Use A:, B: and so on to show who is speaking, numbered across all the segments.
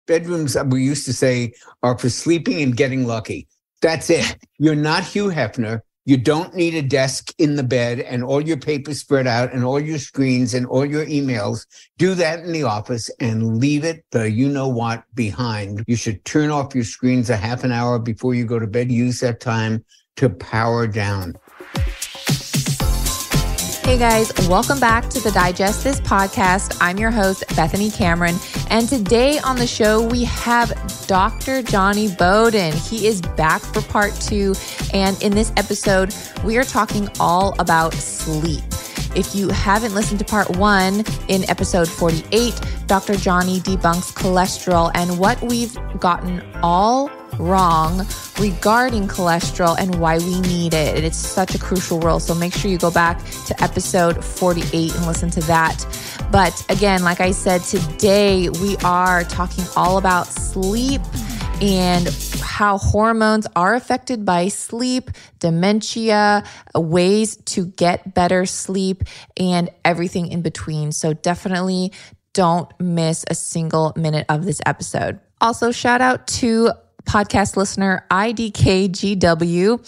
A: bedrooms, we used to say, are for sleeping and getting lucky. That's it. You're not Hugh Hefner. You don't need a desk in the bed and all your papers spread out and all your screens and all your emails. Do that in the office and leave it, the you-know-what, behind. You should turn off your screens a half an hour before you go to bed. Use that time to power down.
B: Hey guys, welcome back to the Digestive podcast. I'm your host, Bethany Cameron, and today on the show we have Dr. Jonny Bowden. He is back for part 2, and in this episode, we are talking all about sleep. If you haven't listened to part 1 in episode 48, Dr. Jonny debunks cholesterol and what we've gotten all wrong regarding cholesterol and why we need it. It's such a crucial role. So make sure you go back to episode 48 and listen to that. But again, like I said, today we are talking all about sleep and how hormones are affected by sleep, dementia, ways to get better sleep, and everything in between. So definitely don't miss a single minute of this episode. Also, shout out to podcast listener IDKGW.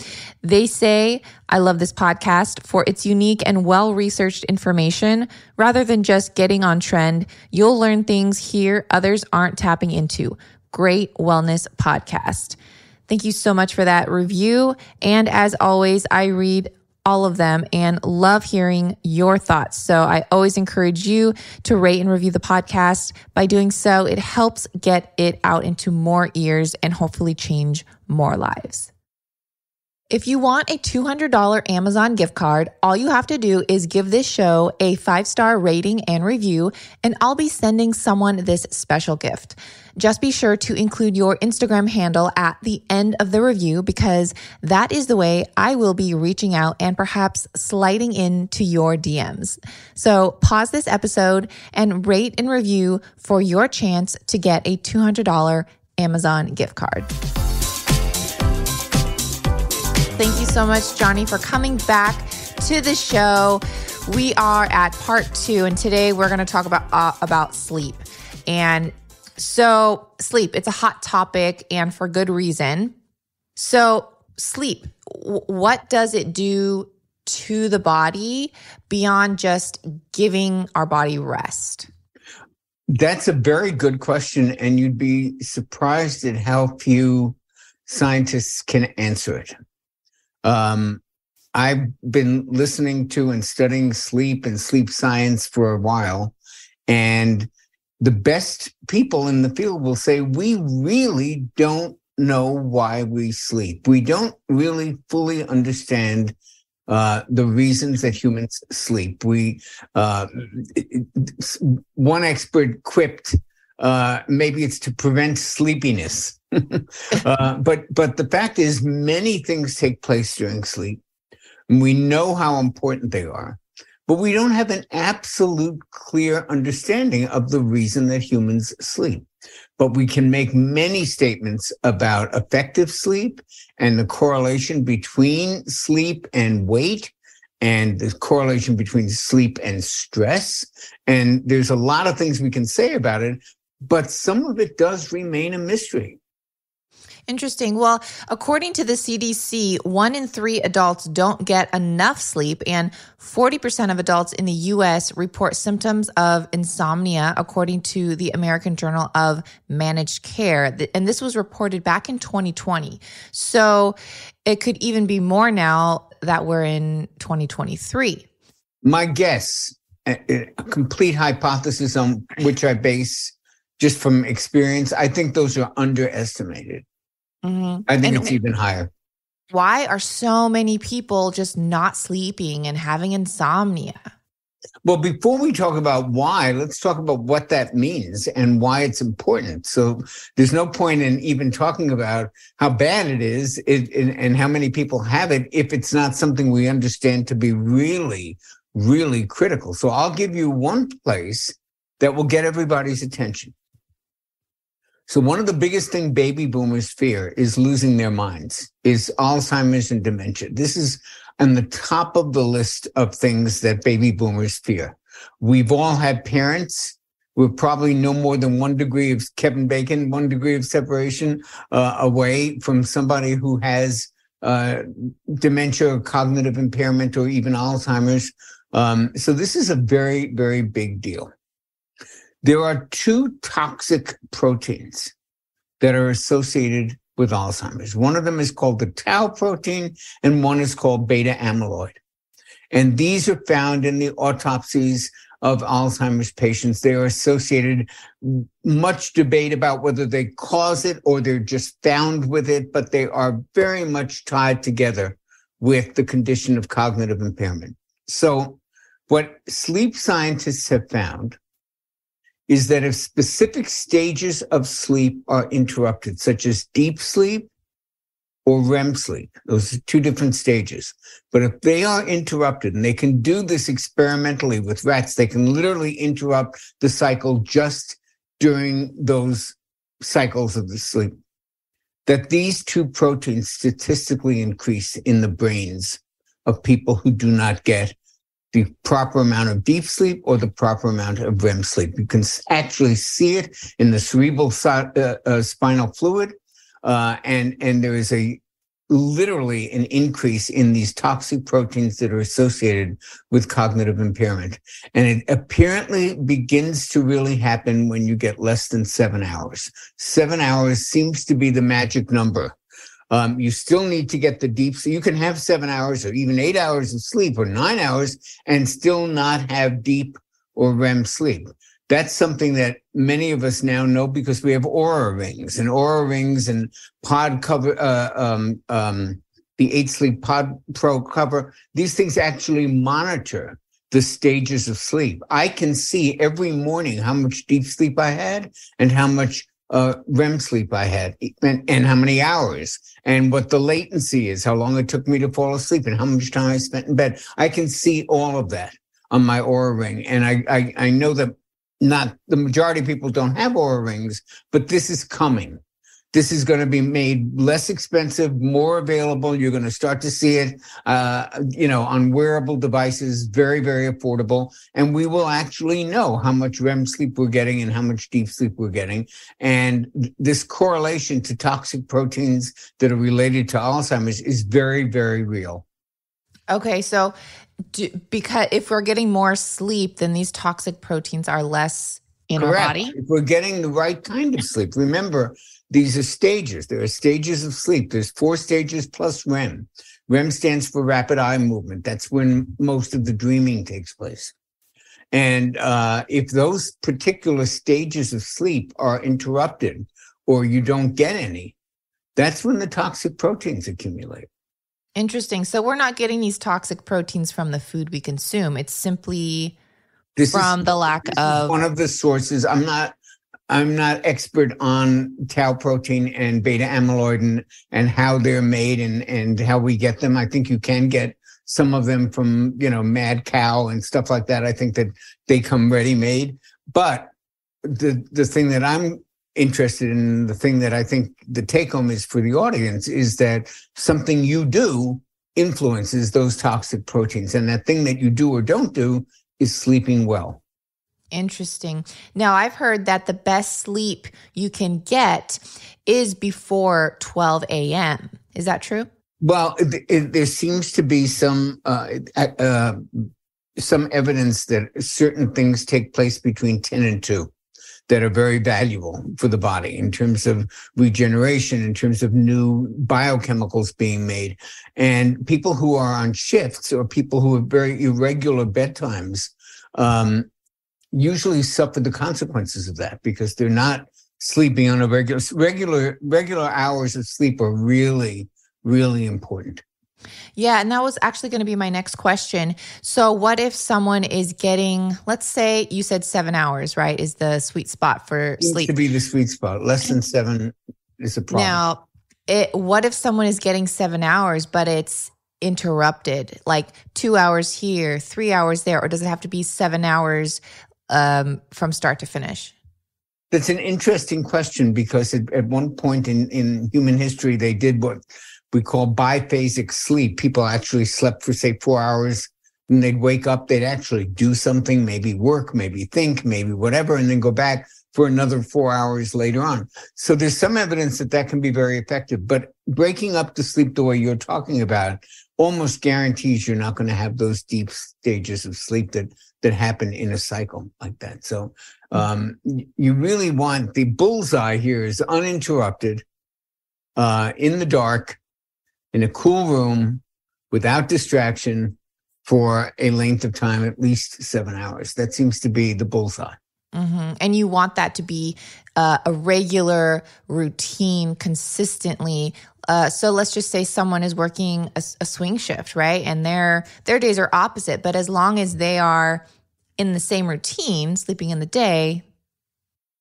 B: They say, I love this podcast for its unique and well-researched information. Rather than just getting on trend, you'll learn things here others aren't tapping into. Great wellness podcast. Thank you so much for that review. And as always, I read all of them and love hearing your thoughts. So I always encourage you to rate and review the podcast. By doing so, it helps get it out into more ears and hopefully change more lives. If you want a $200 Amazon gift card, all you have to do is give this show a 5-star rating and review, and I'll be sending someone this special gift. Just be sure to include your Instagram handle at the end of the review, because that is the way I will be reaching out and perhaps sliding into your DMs. So pause this episode and rate and review for your chance to get a $200 Amazon gift card. Thank you so much, Jonny, for coming back to the show. We are at part 2, and today we're going to talk about sleep. And so sleep, it's a hot topic, and for good reason. So sleep, what does it do to the body beyond just giving our body rest?
A: That's a very good question, and you'd be surprised at how few scientists can answer it. I've been listening to and studying sleep and sleep science for a while, and the best people in the field will say, we really don't know why we sleep. We don't really fully understand the reasons that humans sleep. One expert quipped, maybe it's to prevent sleepiness. But the fact is, many things take place during sleep. We know how important they are, but we don't have an absolute clear understanding of the reason that humans sleep. But we can make many statements about effective sleep and the correlation between sleep and weight and the correlation between sleep and stress. And there's a lot of things we can say about it, but some of it does remain a mystery.
B: Interesting. Well, according to the CDC, 1 in 3 adults don't get enough sleep, and 40% of adults in the U.S. report symptoms of insomnia, according to the American Journal of Managed Care. And this was reported back in 2020. So it could even be more now that we're in 2023.
A: My guess, a complete hypothesis on which I base just from experience, I think those are underestimated. Mm-hmm. I think it's even higher.
B: Why are so many people just not sleeping and having insomnia?
A: Well, before we talk about why, let's talk about what that means and why it's important. So there's no point in even talking about how bad it is and how many people have it if it's not something we understand to be really, really critical. So I'll give you one place that will get everybody's attention. So one of the biggest things baby boomers fear is losing their minds, is Alzheimer's and dementia. This is on the top of the list of things that baby boomers fear. We've all had parents We're probably no more than 1 degree of Kevin Bacon, 1 degree of separation away from somebody who has dementia or cognitive impairment or even Alzheimer's. So this is a very, very big deal. There are 2 toxic proteins that are associated with Alzheimer's. One of them is called the tau protein, and one is called beta amyloid. And these are found in the autopsies of Alzheimer's patients. They are associated, much debate about whether they cause it or they're just found with it, but they are very much tied together with the condition of cognitive impairment. So what sleep scientists have found is that if specific stages of sleep are interrupted, such as deep sleep or REM sleep, those are 2 different stages. But if they are interrupted, and they can do this experimentally with rats, they can literally interrupt the cycle just during those cycles of the sleep, that these 2 proteins statistically increase in the brains of people who do not get the proper amount of deep sleep or the proper amount of REM sleep. You can actually see it in the cerebral spinal fluid, and there is literally an increase in these toxic proteins that are associated with cognitive impairment. And it apparently begins to really happen when you get less than 7 hours. 7 hours seems to be the magic number. You still need to get the deep, so you can have 7 hours or even 8 hours of sleep or 9 hours and still not have deep or REM sleep. That's something that many of us now know because we have Oura rings and pod cover, the 8 Sleep Pod Pro cover. These things actually monitor the stages of sleep. I can see every morning how much deep sleep I had and how much REM sleep I had and how many hours and what the latency is, how long it took me to fall asleep and how much time I spent in bed. I can see all of that on my Oura ring. And I know that not the majority of people don't have Oura rings, but this is coming. This is going to be made less expensive, more available. You're going to start to see it, on wearable devices, very, very affordable. And we will actually know how much REM sleep we're getting and how much deep sleep we're getting. And this correlation to toxic proteins that are related to Alzheimer's is very, very real.
B: Okay, so because if we're getting more sleep, then these toxic proteins are less in our body?
A: If we're getting the right kind of sleep. Remember, these are stages. There are stages of sleep. There's 4 stages plus REM. REM stands for rapid eye movement. That's when most of the dreaming takes place. And if those particular stages of sleep are interrupted or you don't get any, that's when the toxic proteins accumulate.
B: Interesting. So we're not getting these toxic proteins from the food we consume. It's simply the lack of
A: one of the sources. I'm not expert on tau protein and beta amyloid and how they're made and how we get them. I think you can get some of them from, mad cow and stuff like that. I think that they come ready-made. But the thing that I'm interested in, the thing that I think the take-home is for the audience is that something you do influences those toxic proteins. And that thing that you do or don't do is sleeping well.
B: Interesting. Now, I've heard that the best sleep you can get is before 12 a.m. Is that true?
A: Well, there seems to be some evidence that certain things take place between 10 and 2 that are very valuable for the body in terms of regeneration, in terms of new biochemicals being made. And people who are on shifts or people who have very irregular bedtimes usually suffer the consequences of that because they're not sleeping on a regular hours of sleep are really, really important.
B: Yeah, and that was actually going to be my next question. So what if someone is getting, let's say you said 7 hours, right, is the sweet spot for sleep?
A: Seems to be the sweet spot. Less than 7 is a problem.
B: Now, what if someone is getting 7 hours, but it's interrupted, like 2 hours here, 3 hours there, or does it have to be 7 hours from start to finish?
A: That's an interesting question because at one point in human history, they did what we call biphasic sleep. People actually slept for, say, 4 hours When they'd wake up, they'd actually do something, maybe work, maybe think, maybe whatever, and then go back for another 4 hours later on. So there's some evidence that can be very effective. But breaking up the sleep the way you're talking about almost guarantees you're not going to have those deep stages of sleep that happen in a cycle like that. So you really want the bullseye here is uninterrupted, in the dark, in a cool room, without distraction, for a length of time, at least 7 hours. That seems to be the bullseye.
B: Mm-hmm. And you want that to be a regular routine consistently. So let's just say someone is working a swing shift, right? And their days are opposite, but as long as they are in the same routine, sleeping in the day,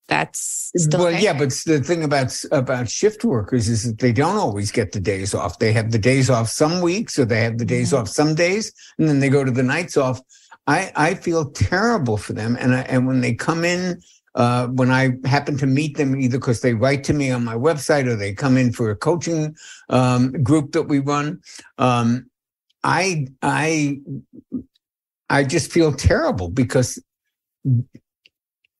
B: that's still okay.
A: Yeah, but the thing about shift workers is that they don't always get the days off. They have the days off some weeks, or they have the days off some days, and then they go to the nights off. I feel terrible for them, and when they come in, when I happen to meet them, either because they write to me on my website or they come in for a coaching group that we run, I just feel terrible because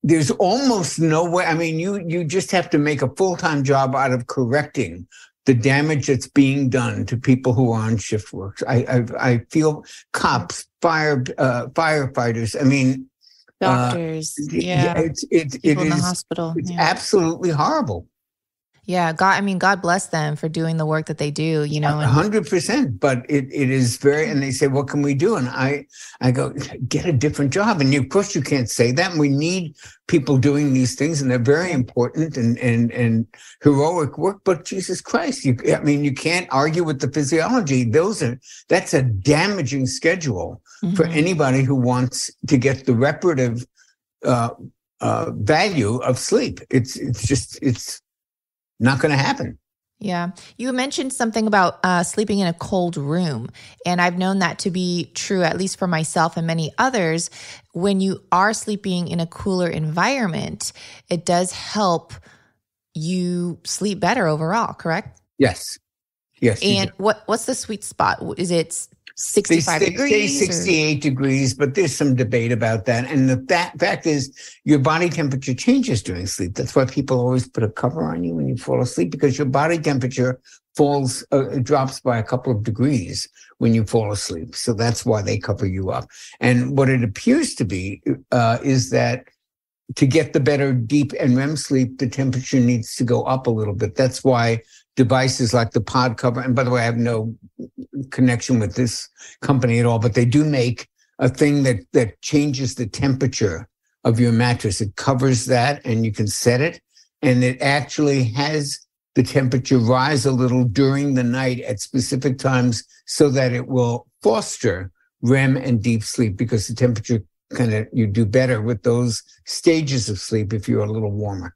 A: there's almost no way. I mean, you just have to make a full-time job out of correcting the damage that's being done to people who are on shift work. I feel cops, firefighters. I mean,
B: doctors.
A: It
B: people in the
A: is
B: hospital.
A: It's absolutely horrible.
B: Yeah, God bless them for doing the work that they do,
A: 100%. But it is very, and they say, what can we do? And I go, get a different job. And of course you can't say that. And we need people doing these things, and they're very important and heroic work. But Jesus Christ, you can't argue with the physiology. That's a damaging schedule for anybody who wants to get the reparative value of sleep. It's not going to happen.
B: Yeah. You mentioned something about sleeping in a cold room. And I've known that to be true, at least for myself and many others. When you are sleeping in a cooler environment, it does help you sleep better overall, correct?
A: Yes.
B: And what's the sweet spot? Is it 65 degrees?
A: Say 68 degrees, but there's some debate about that. And the fact is, your body temperature changes during sleep. That's why people always put a cover on you when you fall asleep, because your body temperature drops by a couple of degrees when you fall asleep. So that's why they cover you up. And what it appears to be is that to get the better deep and REM sleep, the temperature needs to go up a little bit. That's why devices like the pod cover, and by the way, I have no connection with this company at all, but they do make a thing that changes the temperature of your mattress. It covers that, and you can set it, and it actually has the temperature rise a little during the night at specific times so that it will foster REM and deep sleep, because the temperature you do better with those stages of sleep if you're a little warmer.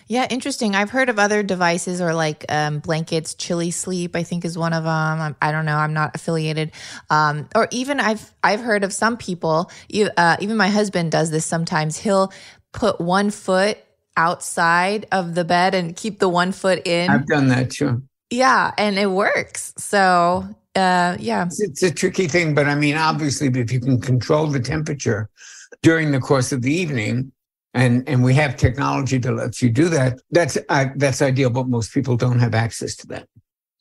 B: Yeah, interesting. I've heard of other devices, or like blankets. Chili Sleep, I think, is one of them. I don't know. I'm not affiliated. Or even I've heard of some people. Even my husband does this sometimes. He'll put one foot outside of the bed and keep the one foot in.
A: I've done that too.
B: Yeah, and it works. So yeah,
A: it's a tricky thing, but I mean, obviously, if you can control the temperature during the course of the evening. And we have technology to let you do that. That's ideal, but most people don't have access to that.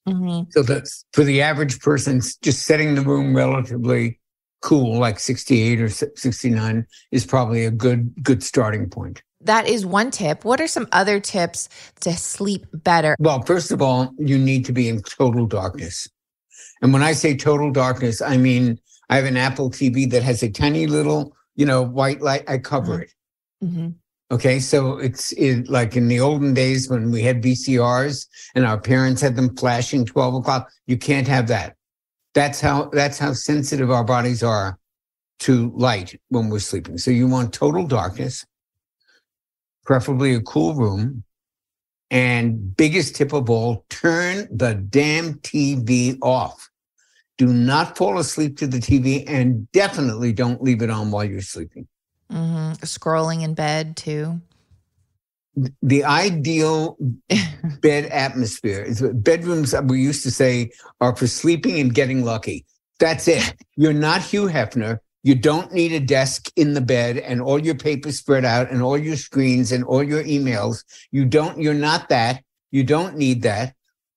B: Mm-hmm.
A: So that's for the average person, just setting the room relatively cool, like 68 or 69, is probably a good starting point.
B: That is one tip. What are some other tips to sleep better?
A: Well, first of all, you need to be in total darkness. And when I say total darkness, I mean, I have an Apple TV that has a tiny little, white light. I cover it.
B: Mm-hmm.
A: Okay, so it's like in the olden days when we had VCRs and our parents had them flashing 12 o'clock. You can't have that. That's how sensitive our bodies are to light when we're sleeping. So you want total darkness, preferably a cool room, and biggest tip of all, turn the damn TV off. Do not fall asleep to the TV, and definitely don't leave it on while you're sleeping.
B: Mm-hmm. Scrolling in bed too.
A: The ideal bed atmosphere is bedrooms, we used to say, are for sleeping and getting lucky. That's it. You're not Hugh Hefner. You don't need a desk in the bed and all your papers spread out and all your screens and all your emails. You're not that. You don't need that.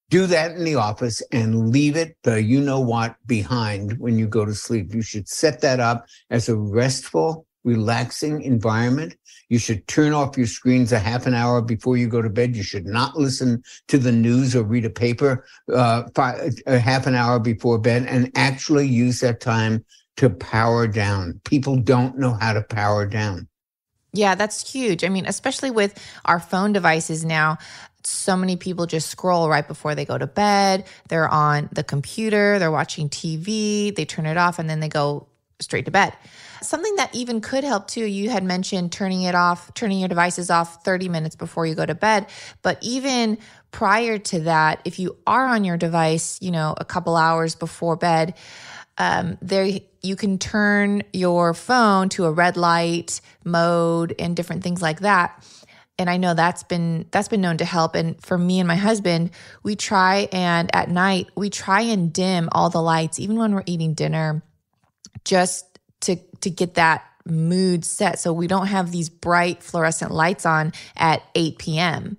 A: Do that in the office and leave it, the you-know-what, behind when you go to sleep. You should set that up as a restful, relaxing environment. You should turn off your screens a half an hour before you go to bed. You should not listen to the news or read a paper a half an hour before bed, and actually use that time to power down. People don't know how to power down.
B: Yeah, that's huge. I mean, especially with our phone devices now, so many people just scroll right before they go to bed. They're on the computer, they're watching TV, they turn it off, and then they go straight to bed. Something that even could help too, you had mentioned turning your devices off 30 minutes before you go to bed. But even prior to that, if you are on your device, a couple hours before bed, you can turn your phone to a red light mode and different things like that. And I know that's been known to help. And for me and my husband, we try and at night, we try and dim all the lights, even when we're eating dinner, just to get that mood set so we don't have these bright fluorescent lights on at 8 p.m.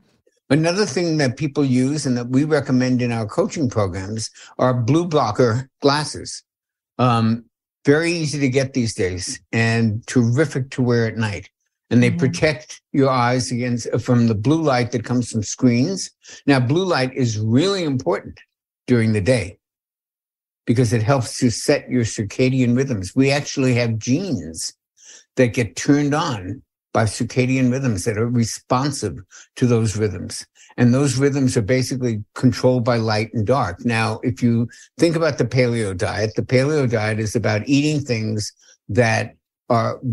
A: Another thing that people use and that we recommend in our coaching programs are blue blocker glasses. Very easy to get these days and terrific to wear at night. And they protect your eyes from the blue light that comes from screens. Now, blue light is really important during the day because it helps to set your circadian rhythms. We actually have genes that get turned on by circadian rhythms that are responsive to those rhythms. And those rhythms are basically controlled by light and dark. Now, if you think about the paleo diet is about eating things that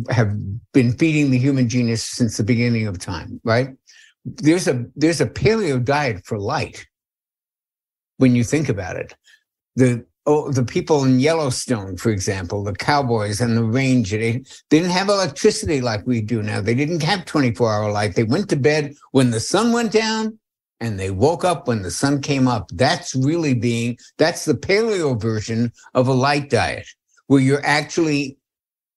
A: have been feeding the human genus since the beginning of time, right? There's a paleo diet for light. When you think about it, the people in Yellowstone, for example, the cowboys and the ranger, they didn't have electricity like we do now. They didn't have 24-hour light. They went to bed when the sun went down and they woke up when the sun came up. That's the paleo version of a light diet, where you're actually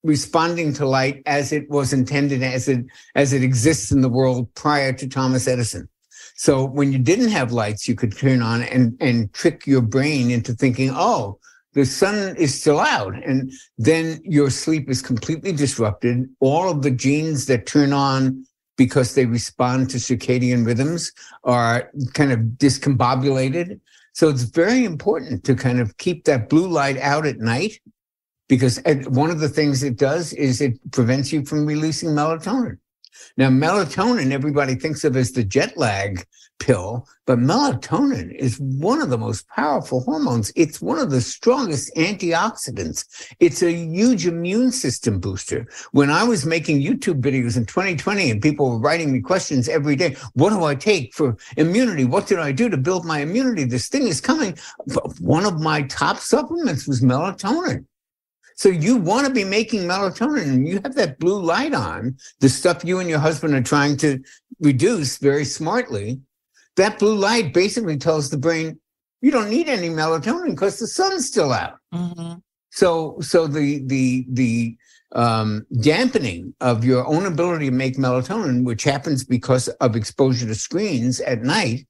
A: responding to light as it was intended, as it exists in the world prior to Thomas Edison. So when you didn't have lights, you could turn on and trick your brain into thinking, oh, the sun is still out. And then your sleep is completely disrupted. All of the genes that turn on because they respond to circadian rhythms are kind of discombobulated. So it's very important to kind of keep that blue light out at night, because one of the things it does is it prevents you from releasing melatonin. Now, melatonin, everybody thinks of as the jet lag pill, but melatonin is one of the most powerful hormones. It's one of the strongest antioxidants. It's a huge immune system booster. When I was making YouTube videos in 2020 and people were writing me questions every day, what do I take for immunity? What did I do to build my immunity? This thing is coming. One of my top supplements was melatonin. So you want to be making melatonin, and you have that blue light on, the stuff you and your husband are trying to reduce very smartly. That blue light basically tells the brain, you don't need any melatonin because the sun's still out. Mm-hmm. So the dampening of your own ability to make melatonin, which happens because of exposure to screens at night,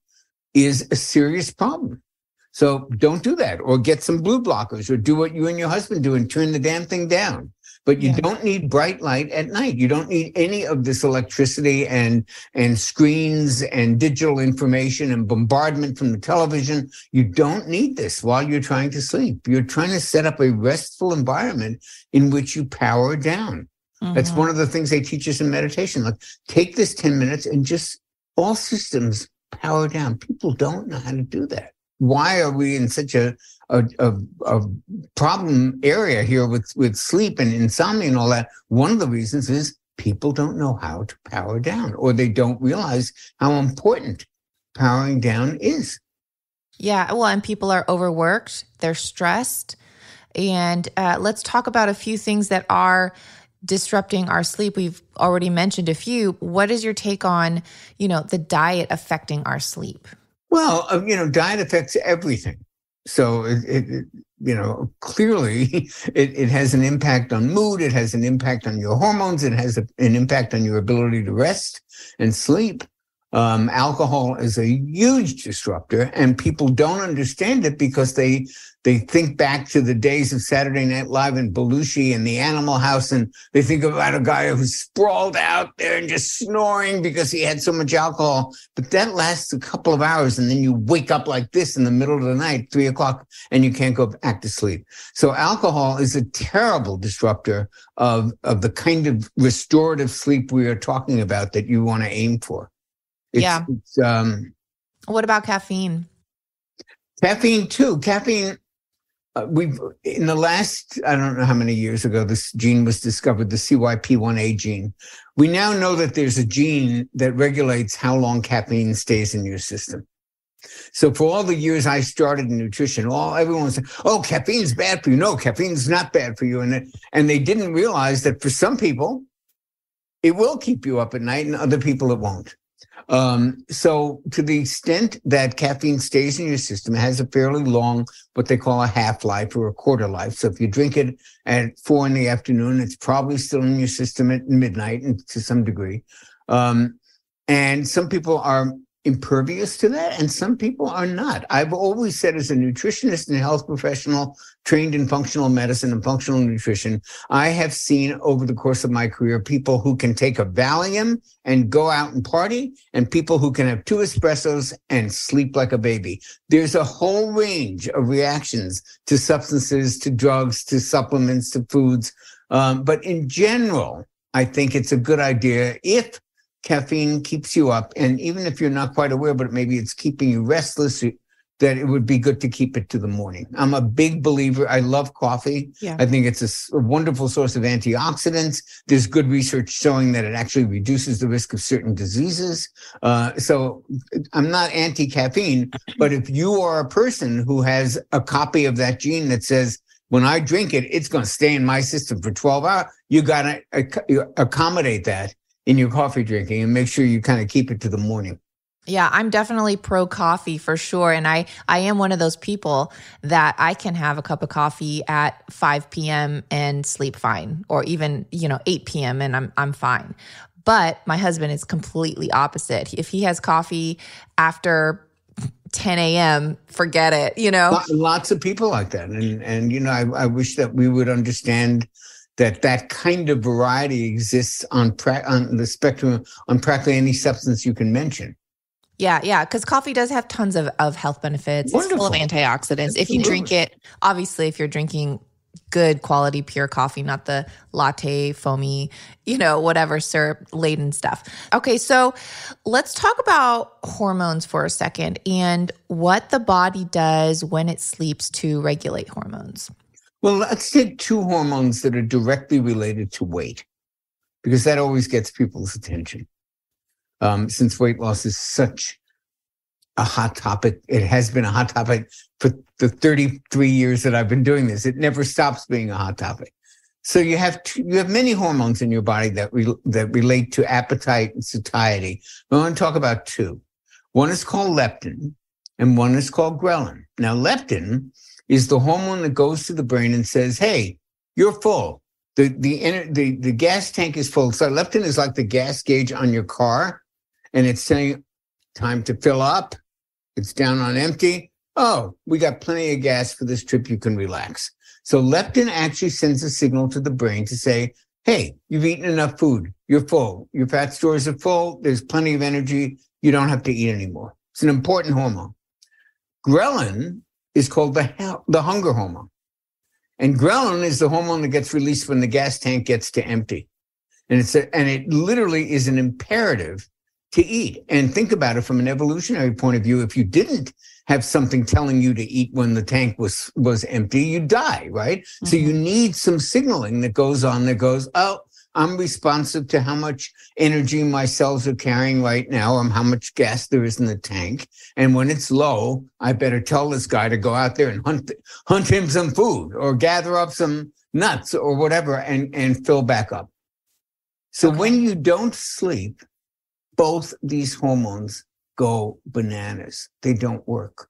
A: is a serious problem. So don't do that, or get some blue blockers, or do what you and your husband do and turn the damn thing down. But you don't need bright light at night. You don't need any of this electricity and screens and digital information and bombardment from the television. You don't need this while you're trying to sleep. You're trying to set up a restful environment in which you power down. Mm-hmm. That's one of the things they teach us in meditation. Like, take this 10 minutes and just all systems power down. People don't know how to do that. Why are we in such a problem area here with sleep and insomnia and all that? One of the reasons is people don't know how to power down, or they don't realize how important powering down is.
B: Yeah, well, and people are overworked, they're stressed. And let's talk about a few things that are disrupting our sleep. We've already mentioned a few. What is your take on, the diet affecting our sleep?
A: Well, diet affects everything. So clearly it has an impact on mood. It has an impact on your hormones. It has an impact on your ability to rest and sleep. Alcohol is a huge disruptor, and people don't understand it because they think back to the days of Saturday Night Live and Belushi and the Animal House, and they think about a guy who's sprawled out there and just snoring because he had so much alcohol. But that lasts a couple of hours, and then you wake up like this in the middle of the night, 3 o'clock, and you can't go back to sleep. So alcohol is a terrible disruptor of the kind of restorative sleep we are talking about that you want to aim for.
B: What about caffeine?
A: Caffeine too. Caffeine. We've in the last, I don't know how many years ago, this gene was discovered, the CYP1A gene. We now know that there's a gene that regulates how long caffeine stays in your system. So for all the years I started in nutrition, everyone was saying, "Oh, caffeine's bad for you." No, caffeine's not bad for you, and they didn't realize that for some people, it will keep you up at night, and other people it won't. So to the extent that caffeine stays in your system, it has a fairly long, what they call a half-life or a quarter life. So if you drink it at 4 p.m, it's probably still in your system at midnight and to some degree. And some people are impervious to that, and some people are not. I've always said, as a nutritionist and health professional trained in functional medicine and functional nutrition, I have seen over the course of my career people who can take a Valium and go out and party, and people who can have 2 espressos and sleep like a baby. There's a whole range of reactions to substances, to drugs, to supplements, to foods. But in general, I think it's a good idea if caffeine keeps you up, and even if you're not quite aware, but maybe it's keeping you restless, that it would be good to keep it to the morning. I'm a big believer. I love coffee. Yeah. I think it's a wonderful source of antioxidants. There's good research showing that it actually reduces the risk of certain diseases. So I'm not anti-caffeine, but if you are a person who has a copy of that gene that says, when I drink it, it's going to stay in my system for 12 hours, you got to accommodate that in your coffee drinking and make sure you kind of keep it to the morning.
B: Yeah, I'm definitely pro coffee for sure. And I am one of those people that I can have a cup of coffee at 5 p.m. and sleep fine, or even, 8 p.m. and I'm fine. But my husband is completely opposite. If he has coffee after 10 a.m., forget it,
A: Lots of people like that. And I wish that we would understand that kind of variety exists on the spectrum on practically any substance you can mention.
B: Yeah, because coffee does have tons of health benefits.
A: Wonderful.
B: It's full of antioxidants. If you drink it, obviously, if you're drinking good quality pure coffee, not the latte, foamy, whatever syrup-laden stuff. Okay, so let's talk about hormones for a second and what the body does when it sleeps to regulate hormones.
A: Well, let's take 2 hormones that are directly related to weight, because that always gets people's attention. Since weight loss is such a hot topic, it has been a hot topic for the 33 years that I've been doing this. It never stops being a hot topic. So you have many hormones in your body that relate to appetite and satiety. I want to talk about 2. One is called leptin, and one is called ghrelin. Now, leptin is the hormone that goes to the brain and says, "Hey, you're full. The gas tank is full." So leptin is like the gas gauge on your car, and it's saying, "Time to fill up. It's down on empty. Oh, we got plenty of gas for this trip. You can relax." So leptin actually sends a signal to the brain to say, "Hey, you've eaten enough food. You're full. Your fat stores are full. There's plenty of energy. You don't have to eat anymore." It's an important hormone. Ghrelin is called the hunger hormone. And ghrelin is the hormone that gets released when the gas tank gets to empty. And it literally is an imperative to eat. And think about it from an evolutionary point of view. If you didn't have something telling you to eat when the tank was empty, you'd die, right? Mm-hmm. So you need some signaling that goes on that goes, "Oh, I'm responsive to how much energy my cells are carrying right now, or how much gas there is in the tank. And when it's low, I better tell this guy to go out there and hunt him some food, or gather up some nuts or whatever and fill back up." So when you don't sleep, both these hormones go bananas. They don't work.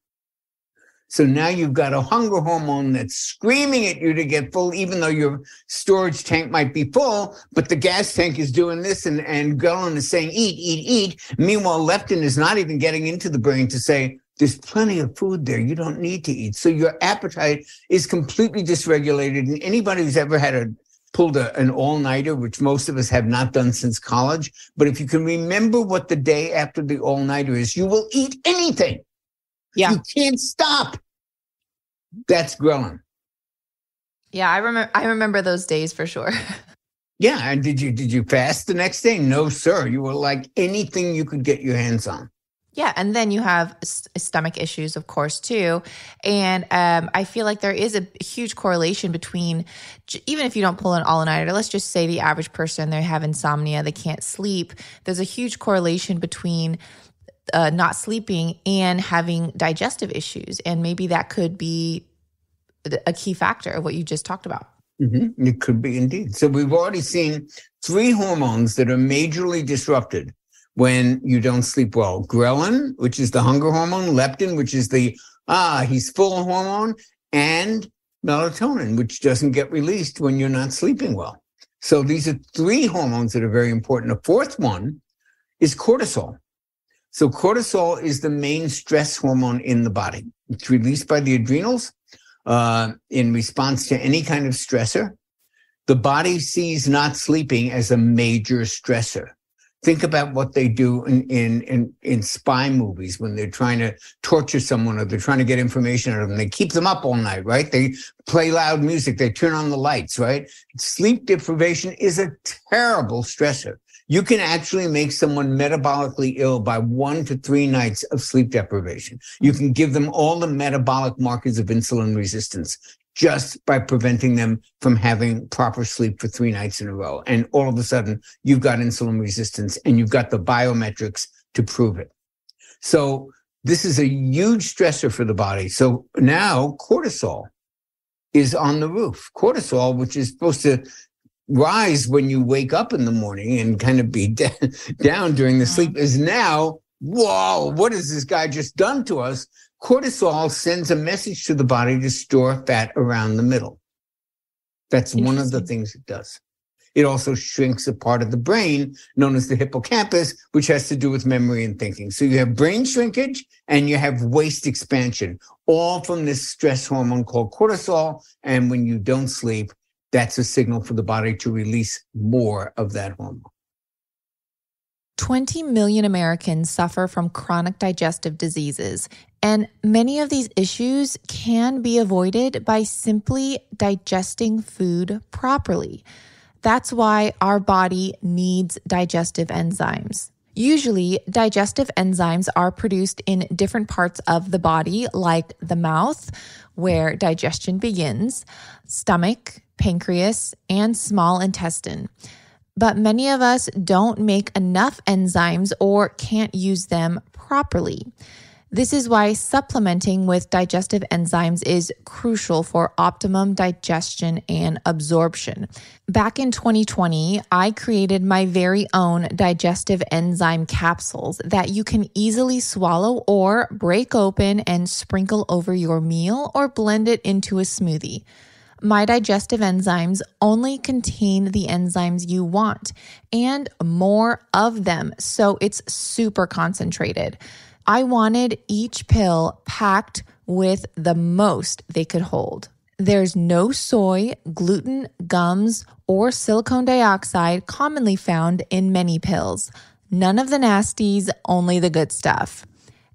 A: So now you've got a hunger hormone that's screaming at you to get full, even though your storage tank might be full, but the gas tank is doing this and ghrelin is saying, eat, eat, eat. Meanwhile, leptin is not even getting into the brain to say, there's plenty of food there. You don't need to eat. So your appetite is completely dysregulated. And anybody who's ever pulled an all-nighter, which most of us have not done since college, but if you can remember what the day after the all-nighter is, you will eat anything.
B: Yeah.
A: You can't stop. That's ghrelin.
B: Yeah, I remember those days for sure.
A: Yeah, and did you fast the next day? No, sir. You were like anything you could get your hands on.
B: Yeah, and then you have stomach issues, of course, too. And I feel like there is a huge correlation between, even if you don't pull an all-nighter, let's just say the average person, they have insomnia, they can't sleep. There's a huge correlation between not sleeping and having digestive issues. And maybe that could be a key factor of what you just talked about.
A: Mm-hmm. It could be indeed. So we've already seen 3 hormones that are majorly disrupted when you don't sleep well. Ghrelin, which is the hunger hormone, leptin, which is the, he's full hormone, and melatonin, which doesn't get released when you're not sleeping well. So these are 3 hormones that are very important. The 4th one is cortisol. So cortisol is the main stress hormone in the body. It's released by the adrenals in response to any kind of stressor. The body sees not sleeping as a major stressor. Think about what they do in spy movies when they're trying to torture someone or they're trying to get information out of them. They keep them up all night, right? They play loud music. They turn on the lights, right? Sleep deprivation is a terrible stressor. You can actually make someone metabolically ill by 1 to 3 nights of sleep deprivation. You can give them all the metabolic markers of insulin resistance just by preventing them from having proper sleep for 3 nights in a row. And all of a sudden, you've got insulin resistance and you've got the biometrics to prove it. So this is a huge stressor for the body. So now cortisol is on the roof. Cortisol, which is supposed to rise when you wake up in the morning and kind of be down during the sleep, is now, whoa, what has this guy just done to us? Cortisol sends a message to the body to store fat around the middle. That's one of the things it does. It also shrinks a part of the brain known as the hippocampus, which has to do with memory and thinking. So you have brain shrinkage and you have waist expansion, all from this stress hormone called cortisol. And when you don't sleep, that's a signal for the body to release more of that hormone.
B: 20 million Americans suffer from chronic digestive diseases, and many of these issues can be avoided by simply digesting food properly. That's why our body needs digestive enzymes. Usually, digestive enzymes are produced in different parts of the body, like the mouth, where digestion begins, stomach, pancreas, and small intestine. But many of us don't make enough enzymes or can't use them properly. This is why supplementing with digestive enzymes is crucial for optimum digestion and absorption. Back in 2020, I created my very own digestive enzyme capsules that you can easily swallow or break open and sprinkle over your meal or blend it into a smoothie. My digestive enzymes only contain the enzymes you want and more of them, so it's super concentrated. I wanted each pill packed with the most they could hold. There's no soy, gluten, gums, or silicone dioxide commonly found in many pills. None of the nasties, only the good stuff.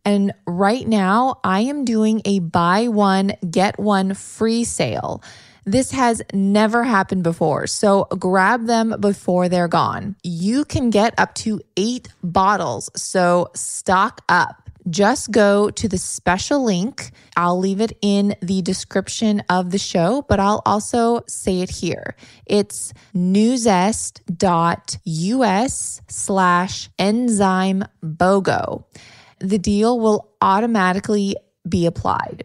B: And right now, I am doing a buy one, get one free sale. This has never happened before, so grab them before they're gone. You can get up to 8 bottles, so stock up. Just go to the special link. I'll leave it in the description of the show, but I'll also say it here. It's nuzest.us/enzyme BOGO. The deal will automatically be applied.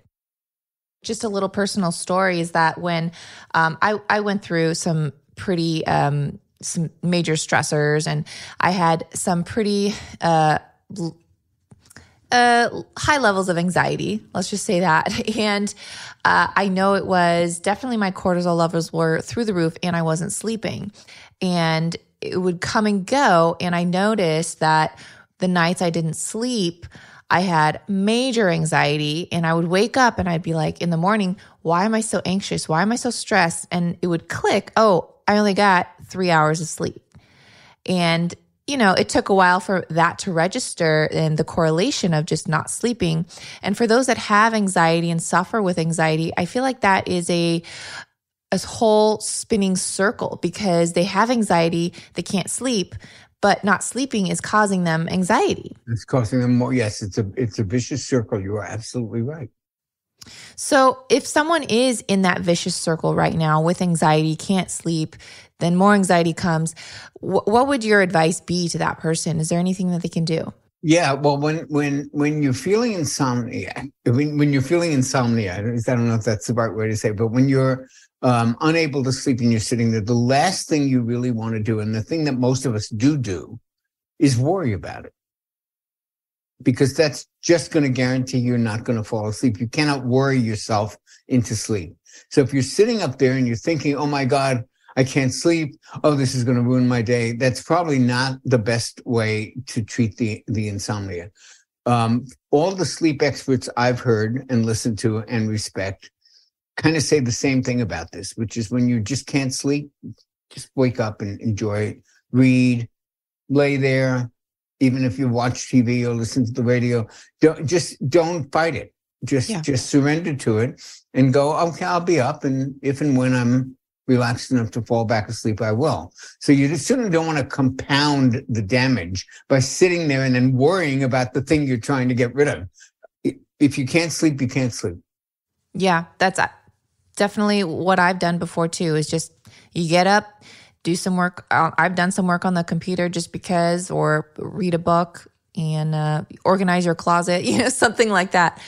B: Just a little personal story is that when I went through some pretty, some major stressors, and I had some pretty high levels of anxiety. Let's just say that. And I know it was definitely my cortisol levels were through the roof and I wasn't sleeping. And it would come and go. And I noticed that the nights I didn't sleep, I had major anxiety, and I would wake up and I'd be like in the morning, why am I so anxious? Why am I so stressed? And it would click, oh, I only got 3 hours of sleep. And it took a while for that to register and the correlation of just not sleeping. And for those that have anxiety and suffer with anxiety, I feel like that is a whole spinning circle because they have anxiety, they can't sleep, but not sleeping is causing them anxiety.
A: It's causing them more. Yes, it's a vicious circle. You are absolutely right.
B: So if someone is in that vicious circle right now with anxiety, can't sleep, then more anxiety comes, what would your advice be to that person? Is there anything that they can do?
A: Yeah, well, when you're feeling insomnia, when you're feeling insomnia, I don't know if that's the right way to say it, but when you're unable to sleep and you're sitting there, the last thing you really want to do, and the thing that most of us do, is worry about it. Because that's just going to guarantee you're not going to fall asleep. You cannot worry yourself into sleep. So if you're sitting up there and you're thinking, oh my God, I can't sleep. Oh, this is going to ruin my day. That's probably not the best way to treat the insomnia. All the sleep experts I've heard and listened to and respect kind of say the same thing about this, which is when you just can't sleep, just wake up and enjoy it. Read, lay there. Even if you watch TV or listen to the radio, don't fight it. Just surrender to it and go, okay, I'll be up. And if and when I'm relaxed enough to fall back asleep, I will. So you certainly don't want to compound the damage by sitting there and then worrying about the thing you're trying to get rid of. If you can't sleep, you can't sleep.
B: Yeah, that's definitely what I've done before too, is just you get up, do some work. I've done some work on the computer just because, or read a book and organize your closet, something like that.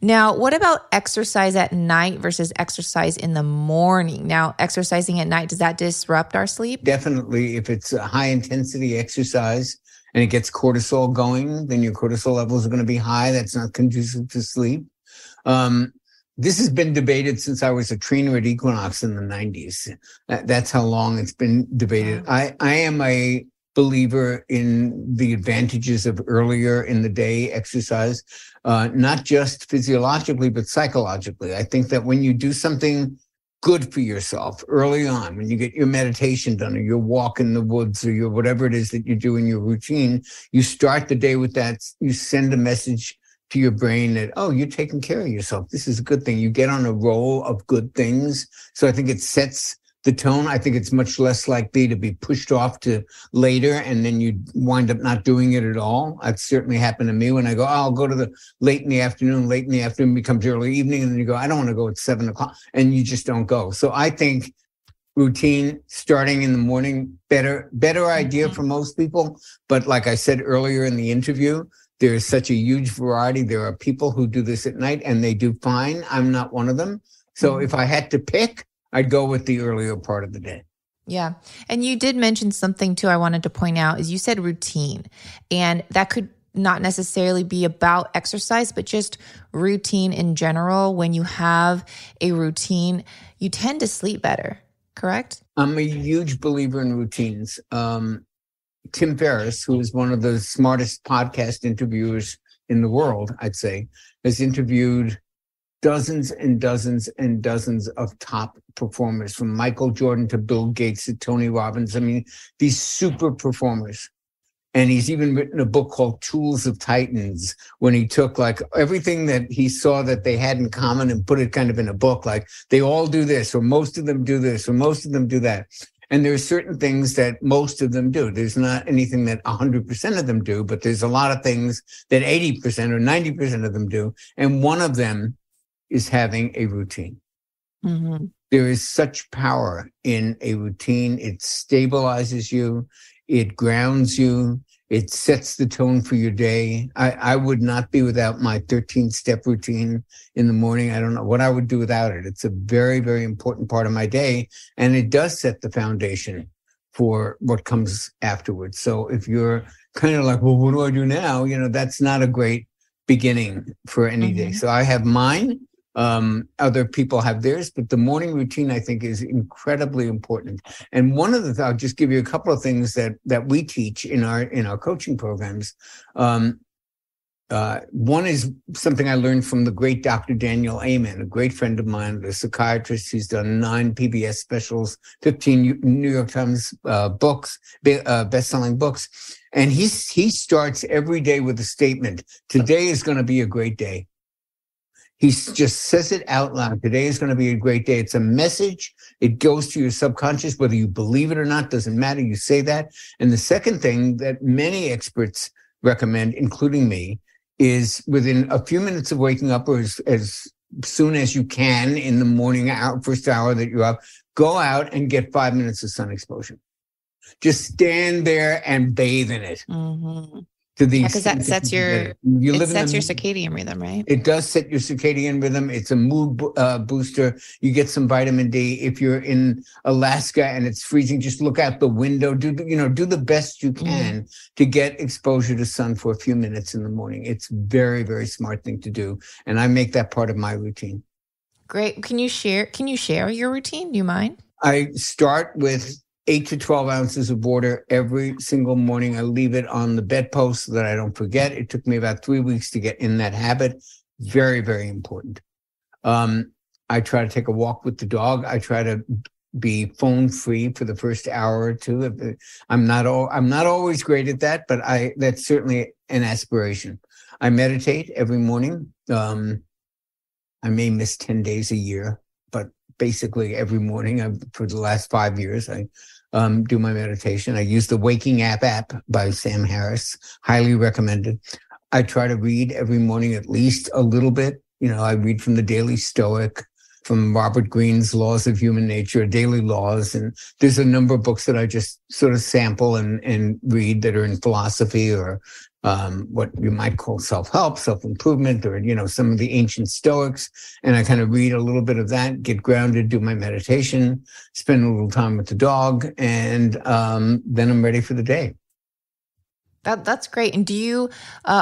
B: Now, what about exercise at night versus exercise in the morning? Now, exercising at night, does that disrupt our sleep?
A: Definitely. If it's a high intensity exercise and it gets cortisol going, then your cortisol levels are going to be high. That's not conducive to sleep. This has been debated since I was a trainer at Equinox in the 90s. That's how long it's been debated. Wow. I am a believer in the advantages of earlier in the day exercise, not just physiologically, but psychologically. I think that when you do something good for yourself early on, when you get your meditation done or your walk in the woods or your whatever it is that you do in your routine, you start the day with that. You send a message to your brain that, oh, you're taking care of yourself. This is a good thing. You get on a roll of good things. So I think it sets the tone. I think it's much less likely to be pushed off to later and then you wind up not doing it at all. That's certainly happened to me when I go, oh, I'll go to the late in the afternoon becomes early evening. And then you go, I don't want to go at 7:00 and you just don't go. So I think routine starting in the morning, better idea for most people. But like I said earlier in the interview, there is such a huge variety. There are people who do this at night and they do fine. I'm not one of them. So if I had to pick, I'd go with the earlier part of the day.
B: Yeah. And you did mention something too I wanted to point out is you said routine. And that could not necessarily be about exercise, but just routine in general. When you have a routine, you tend to sleep better, correct?
A: I'm a huge believer in routines. Tim Ferriss, who is one of the smartest podcast interviewers in the world, I'd say, has interviewed dozens and dozens and dozens of top performers, from Michael Jordan to Bill Gates to Tony Robbins. I mean, these super performers. And he's even written a book called Tools of Titans, when he took like everything that he saw that they had in common and put it kind of in a book, like they all do this, or most of them do this, or most of them do that. And there are certain things that most of them do. There's not anything that 100% of them do, but there's a lot of things that 80% or 90% of them do. And one of them is having a routine. Mm-hmm. There is such power in a routine. It stabilizes you. It grounds you. It sets the tone for your day. I would not be without my 13-step routine in the morning. I don't know what I would do without it. It's a very, very important part of my day. And it does set the foundation for what comes afterwards. So if you're kind of like, well, what do I do now? That's not a great beginning for any day. So I have mine. Other people have theirs, but the morning routine, I think, is incredibly important. And one of the, I'll just give you a couple of things that we teach in our coaching programs. One is something I learned from the great Dr. Daniel Amen, a great friend of mine, a psychiatrist. He's done 9 PBS specials, 15 New York Times books, best-selling books. And he starts every day with a statement: today is going to be a great day. He just says it out loud. Today is going to be a great day. It's a message. It goes to your subconscious, whether you believe it or not, doesn't matter. You say that. And the second thing that many experts recommend, including me, is within a few minutes of waking up, or as soon as you can in the morning first hour that you're up, go out and get 5 minutes of sun exposure. Just stand there and bathe in it.
B: Mm-hmm.
C: Because that sets your circadian rhythm, right?
A: It does set your circadian rhythm. It's a mood booster. You get some vitamin D. If you're in Alaska and it's freezing, just look out the window. Do the best you can to get exposure to sun for a few minutes in the morning. It's very, very smart thing to do, and I make that part of my routine.
B: Great. Can you share your routine? Do you mind?
A: I start with 8 to 12 ounces of water every single morning. I leave it on the bedpost so that I don't forget. It took me about 3 weeks to get in that habit. Very, very important. I try to take a walk with the dog. I try to be phone free for the first hour or two. I'm not always great at that, but that's certainly an aspiration. I meditate every morning. I may miss 10 days a year, but basically every morning for the last 5 years, I do my meditation. I use the Waking app by Sam Harris, highly recommended. I try to read every morning at least a little bit. I read from the Daily Stoic, from Robert Greene's Laws of Human Nature, Daily Laws. And there's a number of books that I just sort of sample and read that are in philosophy or what you might call self-help, self-improvement, or, some of the ancient Stoics. And I kind of read a little bit of that, get grounded, do my meditation, spend a little time with the dog, and then I'm ready for the day.
B: That's great. And do you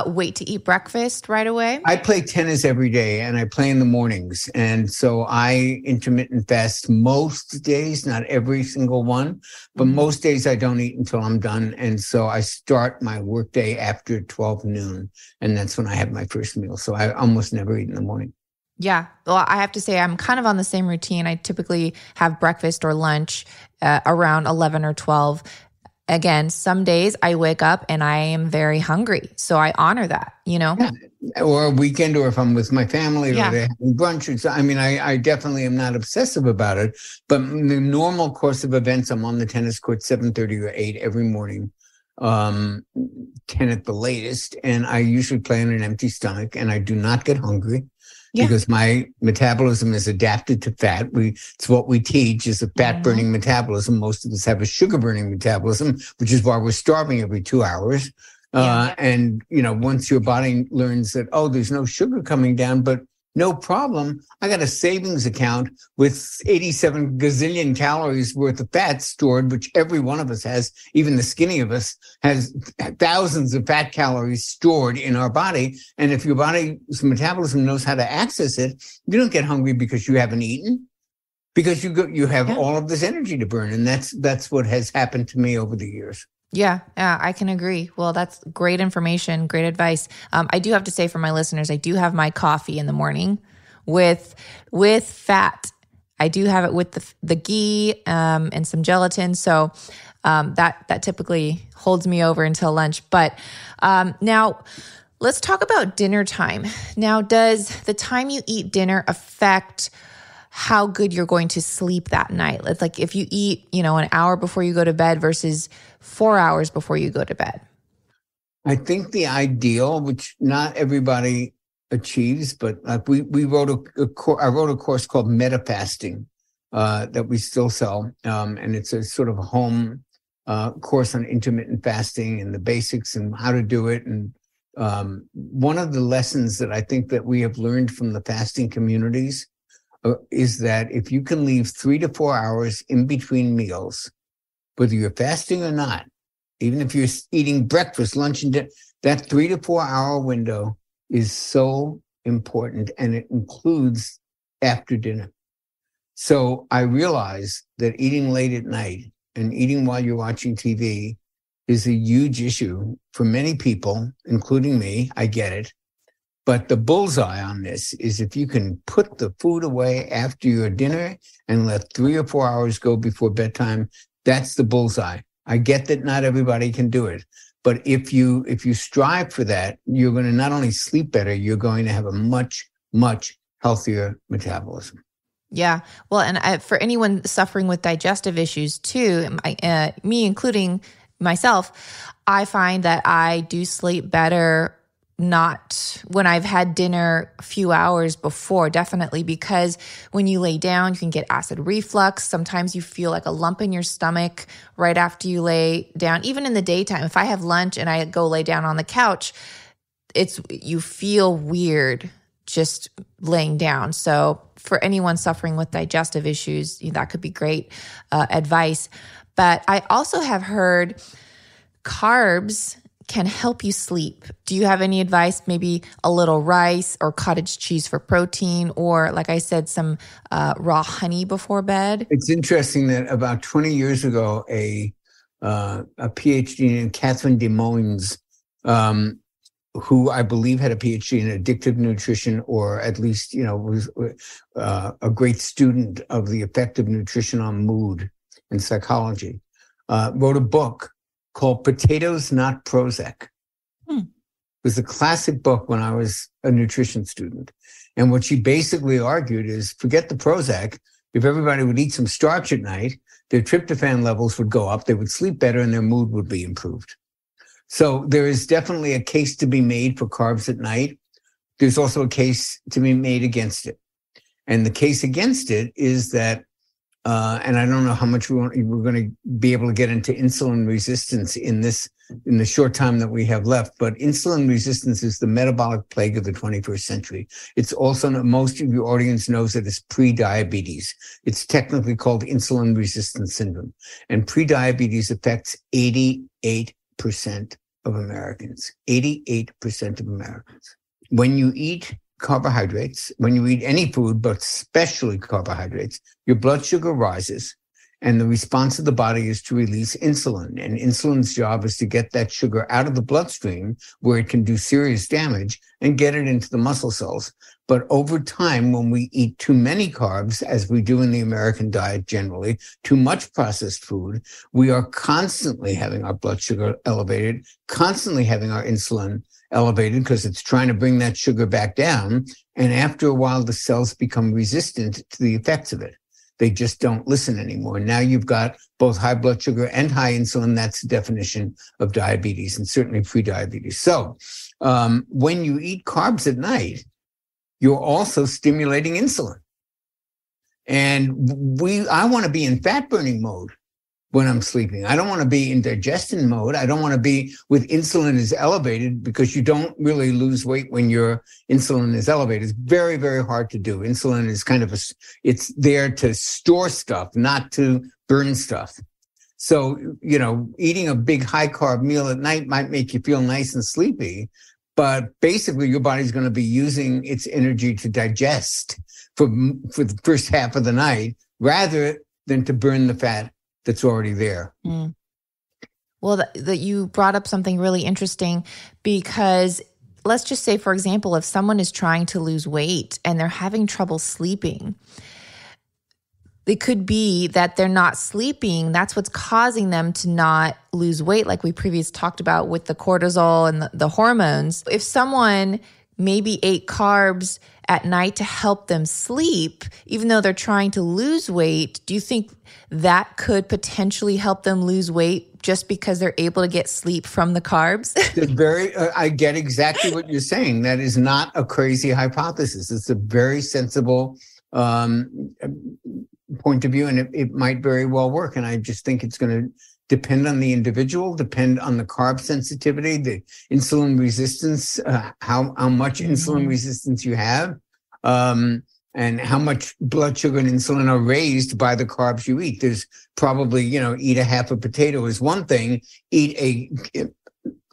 B: wait to eat breakfast right away?
A: I play tennis every day, and I play in the mornings. And so I intermittent fast most days, not every single one, but most days I don't eat until I'm done. And so I start my workday after 12 noon, and that's when I have my first meal. So I almost never eat in the morning.
B: Yeah. Well, I have to say I'm kind of on the same routine. I typically have breakfast or lunch around 11 or 12. Again, some days I wake up and I am very hungry. So I honor that, Yeah.
A: Or a weekend, or if I'm with my family, or they're having brunch. I definitely am not obsessive about it. But the normal course of events, I'm on the tennis court 7:30 or 8 every morning, 10 at the latest. And I usually play on an empty stomach, and I do not get hungry. Because my metabolism is adapted to fat. It's what we teach is a fat-burning metabolism. Most of us have a sugar-burning metabolism, which is why we're starving every 2 hours. And, once your body learns that, there's no sugar coming down, but no problem. I got a savings account with 87 gazillion calories worth of fat stored, which every one of us has. Even the skinny of us has thousands of fat calories stored in our body. And if your body's metabolism knows how to access it, you don't get hungry because you haven't eaten, because you have all of this energy to burn. And that's what has happened to me over the years.
B: Yeah, I can agree. Well, that's great information, great advice. I do have to say for my listeners, I do have my coffee in the morning with fat. I do have it with the ghee and some gelatin. So that typically holds me over until lunch. But now let's talk about dinner time. Now, does the time you eat dinner affect how good you're going to sleep that night? It's like if you eat, an hour before you go to bed versus 4 hours before you go to bed.
A: I think the ideal, which not everybody achieves, but like I wrote a course called Meta Fasting that we still sell. And it's a sort of home course on intermittent fasting and the basics and how to do it. And one of the lessons that I think that we have learned from the fasting communities is that if you can leave 3 to 4 hours in between meals, whether you're fasting or not, even if you're eating breakfast, lunch, and dinner, that 3 to 4 hour window is so important, and it includes after dinner. So I realize that eating late at night and eating while you're watching TV is a huge issue for many people, including me. I get it. But the bullseye on this is if you can put the food away after your dinner and let 3 or 4 hours go before bedtime, that's the bullseye. I get that not everybody can do it. But if you strive for that, you're going to not only sleep better, you're going to have a much, much healthier metabolism.
B: Yeah. Well, and for anyone suffering with digestive issues too, me including myself, I find that I do sleep better not when I've had dinner a few hours before, definitely, because when you lay down, you can get acid reflux. Sometimes you feel like a lump in your stomach right after you lay down. Even in the daytime, if I have lunch and I go lay down on the couch, you feel weird just laying down. So for anyone suffering with digestive issues, that could be great advice. But I also have heard carbs can help you sleep. Do you have any advice? Maybe a little rice or cottage cheese for protein, or like I said, some raw honey before bed?
A: It's interesting that about 20 years ago, a PhD named Catherine Des Moines, who I believe had a PhD in addictive nutrition, or at least, was a great student of the effect of nutrition on mood and psychology, wrote a book called Potatoes, Not Prozac. It was a classic book when I was a nutrition student. And what she basically argued is, forget the Prozac. If everybody would eat some starch at night, their tryptophan levels would go up, they would sleep better, and their mood would be improved. So there is definitely a case to be made for carbs at night. There's also a case to be made against it. And the case against it is that, and I don't know how much we're going to be able to get into insulin resistance in the short time that we have left, but insulin resistance is the metabolic plague of the 21st century. It's also, most of your audience knows it as pre-diabetes. It's technically called insulin resistance syndrome. And pre-diabetes affects 88% of Americans. 88% of Americans. When you eat carbohydrates, when you eat any food, but especially carbohydrates, your blood sugar rises, and the response of the body is to release insulin. And insulin's job is to get that sugar out of the bloodstream where it can do serious damage and get it into the muscle cells. But over time, when we eat too many carbs, as we do in the American diet generally, too much processed food, we are constantly having our blood sugar elevated, constantly having our insulin elevated because it's trying to bring that sugar back down. And after a while, the cells become resistant to the effects of it. They just don't listen anymore. Now you've got both high blood sugar and high insulin. That's the definition of diabetes, and certainly pre-diabetes. So when you eat carbs at night, you're also stimulating insulin. And I want to be in fat burning mode when I'm sleeping. I don't want to be in digestion mode. I don't want to be with insulin is elevated, because you don't really lose weight when your insulin is elevated. It's very, very hard to do. Insulin is kind of it's there to store stuff, not to burn stuff. So, eating a big high carb meal at night might make you feel nice and sleepy, but basically your body's going to be using its energy to digest for the first half of the night rather than to burn the fat that's already there. Mm.
B: Well, that you brought up something really interesting, because let's just say, for example, if someone is trying to lose weight and they're having trouble sleeping, it could be that they're not sleeping. That's what's causing them to not lose weight, like we previously talked about with the cortisol and the hormones. If someone maybe ate carbs at night to help them sleep, even though they're trying to lose weight, do you think that could potentially help them lose weight just because they're able to get sleep from the carbs?
A: I get exactly what you're saying. That is not a crazy hypothesis. It's a very sensible point of view, and it might very well work. And I just think it's going to depend on the individual, depend on the carb sensitivity, the insulin resistance, how much insulin resistance you have, and how much blood sugar and insulin are raised by the carbs you eat. There's probably, eat a half a potato is one thing, eat a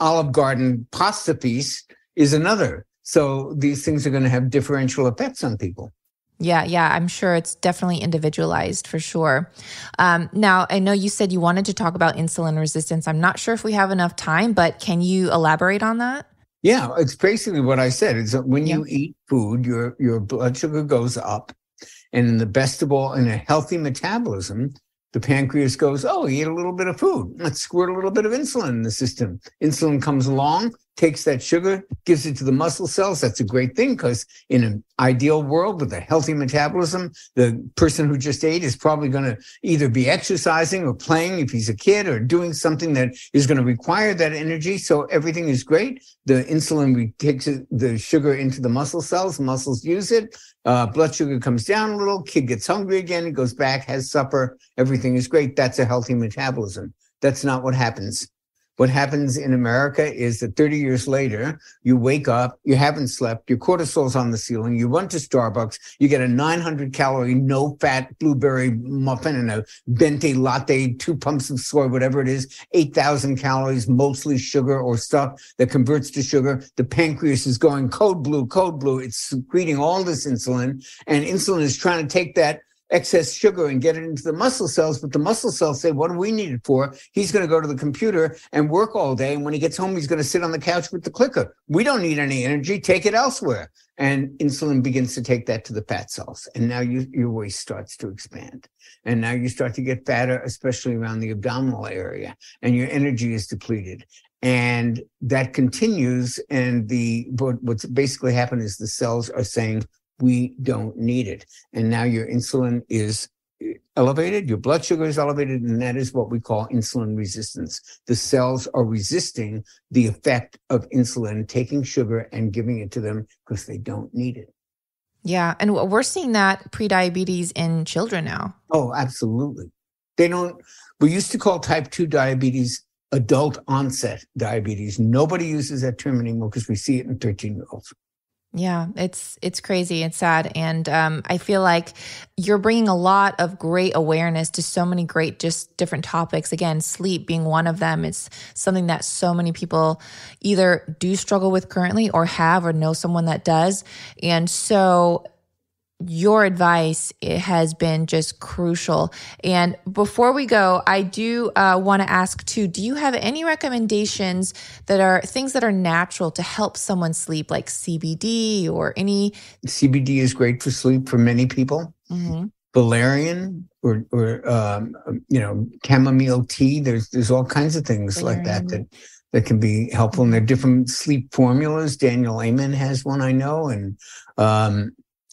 A: Olive Garden pasta piece is another. So these things are going to have differential effects on people.
B: Yeah. I'm sure it's definitely individualized for sure. Now, I know you said you wanted to talk about insulin resistance. I'm not sure if we have enough time, but can you elaborate on that?
A: Yeah, it's basically what I said. Is that when you eat food, your blood sugar goes up. And in the best of all, in a healthy metabolism, the pancreas goes, oh, eat a little bit of food. Let's squirt a little bit of insulin in the system. Insulin comes along, takes that sugar, gives it to the muscle cells. That's a great thing because in an ideal world with a healthy metabolism, the person who just ate is probably going to either be exercising or playing if he's a kid or doing something that is going to require that energy. So everything is great. The insulin takes the sugar into the muscle cells. Muscles use it. Blood sugar comes down a little. Kid gets hungry again. He goes back, has supper. Everything is great. That's a healthy metabolism. That's not what happens. What happens in America is that 30 years later, you wake up, you haven't slept, your cortisol's on the ceiling, you run to Starbucks, you get a 900-calorie, no-fat blueberry muffin and a venti latte, 2 pumps of soy, whatever it is, 8,000 calories, mostly sugar or stuff that converts to sugar. The pancreas is going code blue. It's secreting all this insulin, and insulin is trying to take that excess sugar and get it into the muscle cells, but the muscle cells say, what do we need it for? He's going to go to the computer and work all day, and when he gets home, he's going to sit on the couch with the clicker. We don't need any energy. Take it elsewhere. And insulin begins to take that to the fat cells, and now your waist starts to expand. And now you start to get fatter, especially around the abdominal area, and your energy is depleted. And that continues, and what's basically happened is the cells are saying, we don't need it. And now your insulin is elevated, your blood sugar is elevated, and that is what we call insulin resistance. The cells are resisting the effect of insulin, taking sugar and giving it to them because they don't need it.
B: Yeah. And we're seeing that prediabetes in children now.
A: Oh, absolutely. We used to call type 2 diabetes adult onset diabetes. Nobody uses that term anymore because we see it in 13-year-olds.
B: Yeah, it's crazy. It's sad. And I feel like you're bringing a lot of great awareness to so many great, just different topics. Again, sleep being one of them. It's something that so many people either do struggle with currently or have or know someone that does. And so your advice, it has been just crucial. And before we go, I do want to ask too, do you have any recommendations that are things that are natural to help someone sleep, like CBD or any?
A: CBD is great for sleep for many people. Mm-hmm. Valerian or chamomile tea. There's all kinds of things Valerian. Like that can be helpful. And there are different sleep formulas. Daniel Amen has one, I know. And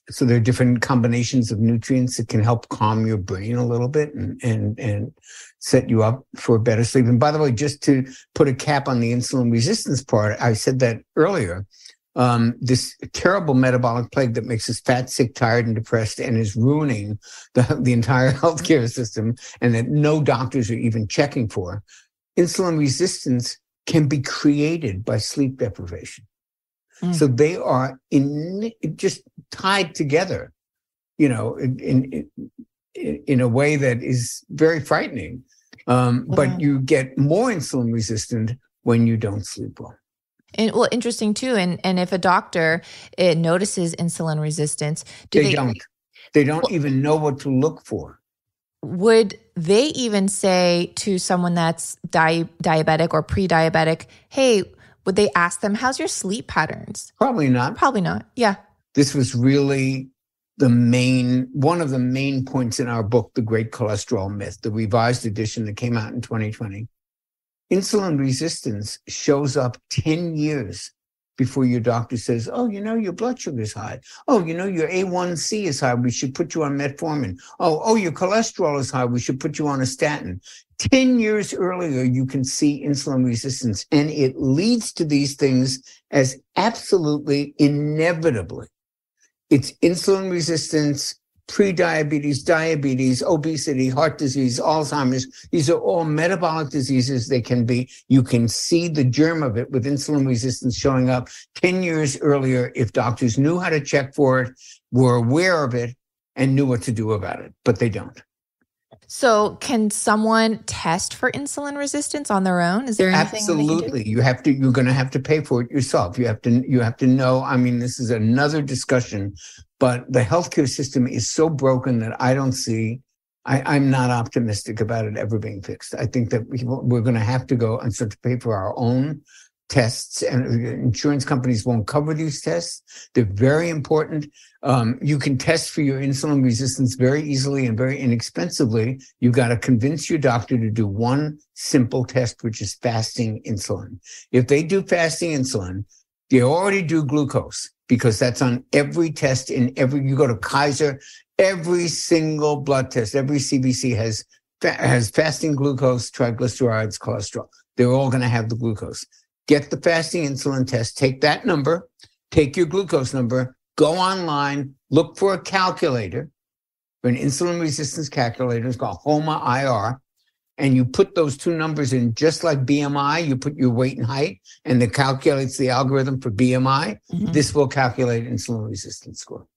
A: so there are different combinations of nutrients that can help calm your brain a little bit and set you up for better sleep. And by the way, just to put a cap on the insulin resistance part, I said that earlier, this terrible metabolic plague that makes us fat, sick, tired, and depressed and is ruining the entire healthcare system and that no doctors are even checking for. Insulin resistance can be created by sleep deprivation. So they are just tied together, in a way that is very frightening. But you get more insulin resistant when you don't sleep well.
B: And interesting too. And if a doctor notices insulin resistance,
A: they don't even know what to look for.
B: Would they even say to someone that's diabetic or pre-diabetic, hey, would they ask them, how's your sleep patterns?
A: Probably not.
B: Yeah.
A: This was really one of the main points in our book, The Great Cholesterol Myth, the revised edition that came out in 2020. Insulin resistance shows up 10 years before your doctor says, oh, your blood sugar is high. Oh, your A1C is high. We should put you on metformin. Oh, your cholesterol is high. We should put you on a statin. 10 years earlier, you can see insulin resistance, and it leads to these things as absolutely inevitably. It's insulin resistance, prediabetes, diabetes, obesity, heart disease, Alzheimer's. These are all metabolic diseases. You can see the germ of it with insulin resistance showing up 10 years earlier if doctors knew how to check for it, were aware of it, and knew what to do about it, but they don't.
B: So can someone test for insulin resistance on their own? Is there anything?
A: Absolutely. You're going to have to pay for it yourself. You have to know. I mean, this is another discussion, but the healthcare system is so broken that I'm not optimistic about it ever being fixed. I think that we're going to have to go and start to pay for our own tests, and insurance companies won't cover these tests. They're very important. You can test for your insulin resistance very easily and very inexpensively. You've got to convince your doctor to do one simple test, which is fasting insulin. If they do fasting insulin, they already do glucose, because that's on every test you go to Kaiser, every single blood test, every CBC has fasting glucose, triglycerides, cholesterol. They're all going to have the glucose. Get the fasting insulin test, take that number, take your glucose number, go online, look for a calculator, for an insulin resistance calculator. It's called HOMA-IR. And you put those two numbers in, just like BMI. You put your weight and height, and it calculates the algorithm for BMI. Mm-hmm. This will calculate insulin resistance score.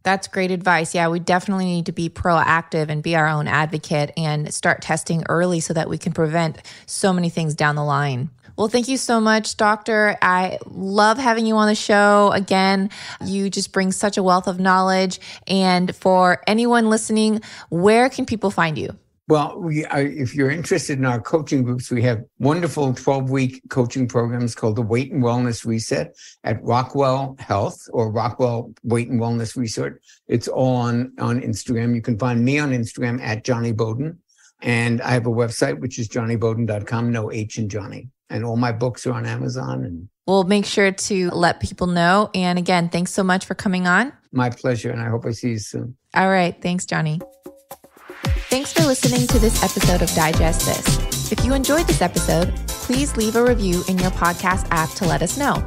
B: That's great advice. Yeah, we definitely need to be proactive and be our own advocate and start testing early so that we can prevent so many things down the line. Well, thank you so much, Doctor. I love having you on the show. Again, you just bring such a wealth of knowledge. And for anyone listening, where can people find you?
A: Well, if you're interested in our coaching groups, we have wonderful 12-week coaching programs called the Weight and Wellness Reset at Rockwell Health or Rockwell Weight and Wellness Resort. It's all on Instagram. You can find me on Instagram at Johnny Bowden. And I have a website, which is johnnybowden.com, no H in Johnny. And all my books are on Amazon. And
B: we'll make sure to let people know. And again, thanks so much for coming on.
A: My pleasure. And I hope I see you soon.
B: All right. Thanks, Johnny. Thanks for listening to this episode of Digest This. If you enjoyed this episode, please leave a review in your podcast app to let us know.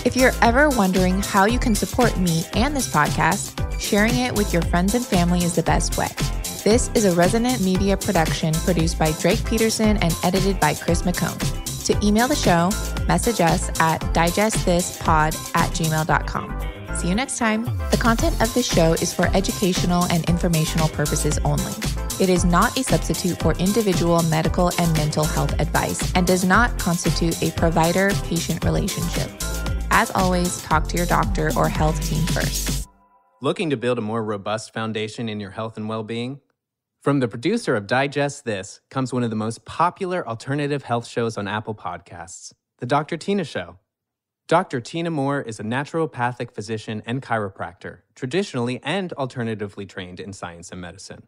B: If you're ever wondering how you can support me and this podcast, sharing it with your friends and family is the best way. This is a Resonant Media production produced by Drake Peterson and edited by Chris McCone. To email the show, message us at digestthispod@gmail.com. See you next time. The content of this show is for educational and informational purposes only. It is not a substitute for individual medical and mental health advice and does not constitute a provider-patient relationship. As always, talk to your doctor or health team first.
D: Looking to build a more robust foundation in your health and well-being? From the producer of Digest This comes one of the most popular alternative health shows on Apple Podcasts, The Dr. Tina Show. Dr. Tina Moore is a naturopathic physician and chiropractor, traditionally and alternatively trained in science and medicine.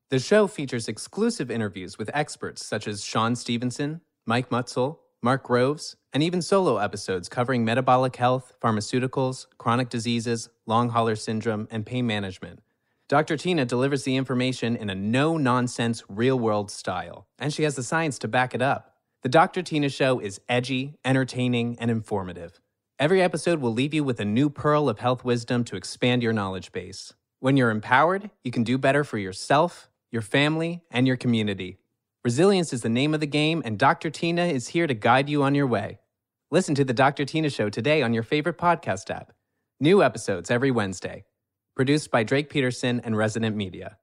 D: The show features exclusive interviews with experts such as Sean Stevenson, Mike Mutzel, Mark Groves, and even solo episodes covering metabolic health, pharmaceuticals, chronic diseases, long hauler syndrome, and pain management. Dr. Tina delivers the information in a no-nonsense, real-world style, and she has the science to back it up. The Dr. Tina Show is edgy, entertaining, and informative. Every episode will leave you with a new pearl of health wisdom to expand your knowledge base. When you're empowered, you can do better for yourself, your family, and your community. Resilience is the name of the game, and Dr. Tina is here to guide you on your way. Listen to The Dr. Tina Show today on your favorite podcast app. New episodes every Wednesday. Produced by Drake Peterson and Resonant Media.